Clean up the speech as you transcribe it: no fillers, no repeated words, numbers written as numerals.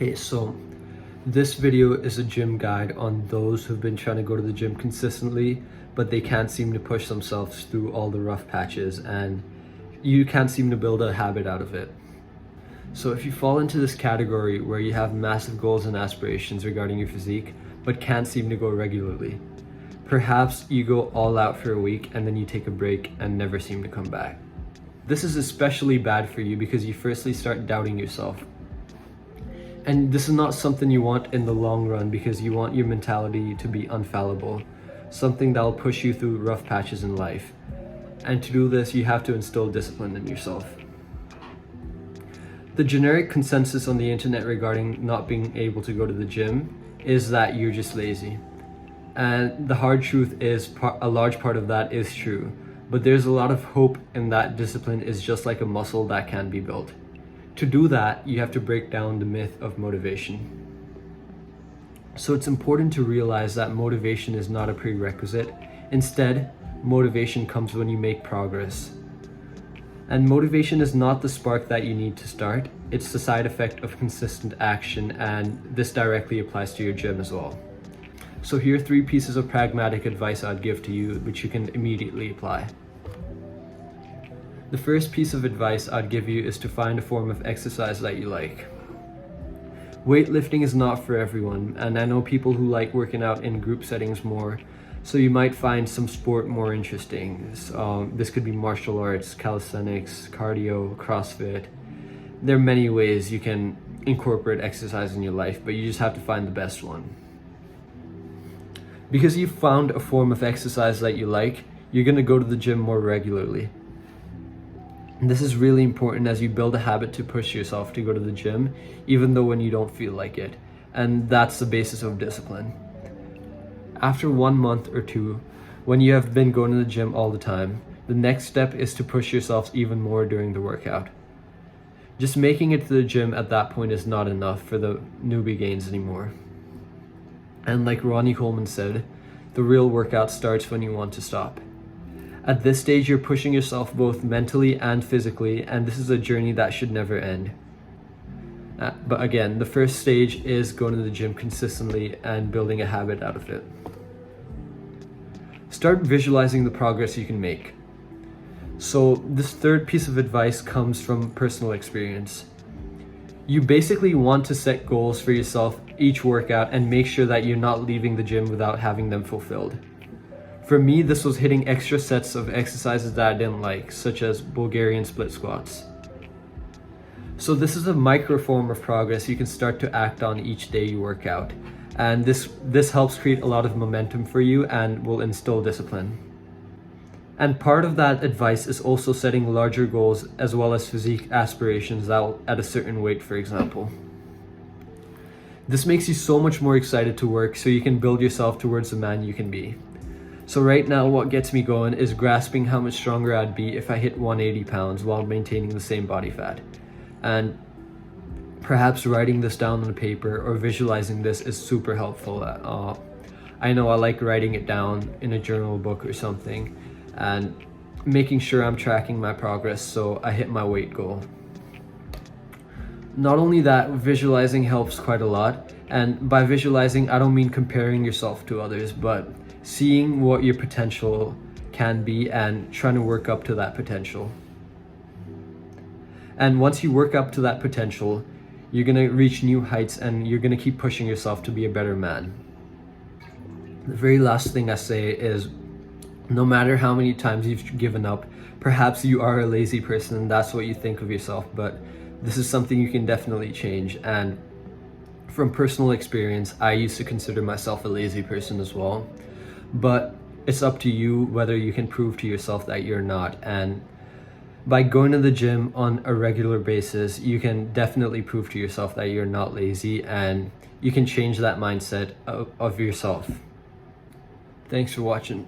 Hey, so this video is a gym guide on those who've been trying to go to the gym consistently, but they can't seem to push themselves through all the rough patches, and you can't seem to build a habit out of it. So if you fall into this category where you have massive goals and aspirations regarding your physique, but can't seem to go regularly, perhaps you go all out for a week and then you take a break and never seem to come back. This is especially bad for you because you firstly start doubting yourself. And this is not something you want in the long run because you want your mentality to be infallible, something that'll push you through rough patches in life. And to do this, you have to instill discipline in yourself. The generic consensus on the internet regarding not being able to go to the gym is that you're just lazy. And the hard truth is a large part of that is true, but there's a lot of hope in that discipline is just like a muscle that can be built. To do that, you have to break down the myth of motivation. So it's important to realize that motivation is not a prerequisite. Instead, motivation comes when you make progress. And motivation is not the spark that you need to start, it's the side effect of consistent action, and this directly applies to your gym as well. So here are 3 pieces of pragmatic advice I'd give to you, which you can immediately apply. The first piece of advice I'd give you is to find a form of exercise that you like. Weightlifting is not for everyone, and I know people who like working out in group settings more, so you might find some sport more interesting. This could be martial arts, calisthenics, cardio, CrossFit. There are many ways you can incorporate exercise in your life, but you just have to find the best one. Because you've found a form of exercise that you like, you're going to go to the gym more regularly. And this is really important as you build a habit to push yourself to go to the gym, even though when you don't feel like it. And that's the basis of discipline. After 1 month or 2, when you have been going to the gym all the time, the next step is to push yourself even more during the workout. Just making it to the gym at that point is not enough for the newbie gains anymore. And like Ronnie Coleman said, the real workout starts when you want to stop. At this stage, you're pushing yourself both mentally and physically, and this is a journey that should never end. But again, the first stage is going to the gym consistently and building a habit out of it. Start visualizing the progress you can make. So this third piece of advice comes from personal experience. You basically want to set goals for yourself each workout and make sure that you're not leaving the gym without having them fulfilled. For me, this was hitting extra sets of exercises that I didn't like, such as Bulgarian split squats. So this is a micro form of progress you can start to act on each day you work out. And this helps create a lot of momentum for you and will instill discipline. And part of that advice is also setting larger goals as well as physique aspirations at a certain weight, for example. This makes you so much more excited to work so you can build yourself towards the man you can be. So right now, what gets me going is grasping how much stronger I'd be if I hit 180 pounds while maintaining the same body fat. And perhaps writing this down on paper or visualizing this is super helpful. I know I like writing it down in a journal book or something and making sure I'm tracking my progress so I hit my weight goal. Not only that, visualizing helps quite a lot. And by visualizing, I don't mean comparing yourself to others, but seeing what your potential can be and trying to work up to that potential. And once you work up to that potential, you're going to reach new heights and you're going to keep pushing yourself to be a better man. The very last thing I say is, no matter how many times you've given up, perhaps you are a lazy person and that's what you think of yourself, but this is something you can definitely change. And from personal experience, I used to consider myself a lazy person as well. But it's up to you whether you can prove to yourself that you're not. And by going to the gym on a regular basis, you can definitely prove to yourself that you're not lazy and you can change that mindset of yourself. Thanks for watching.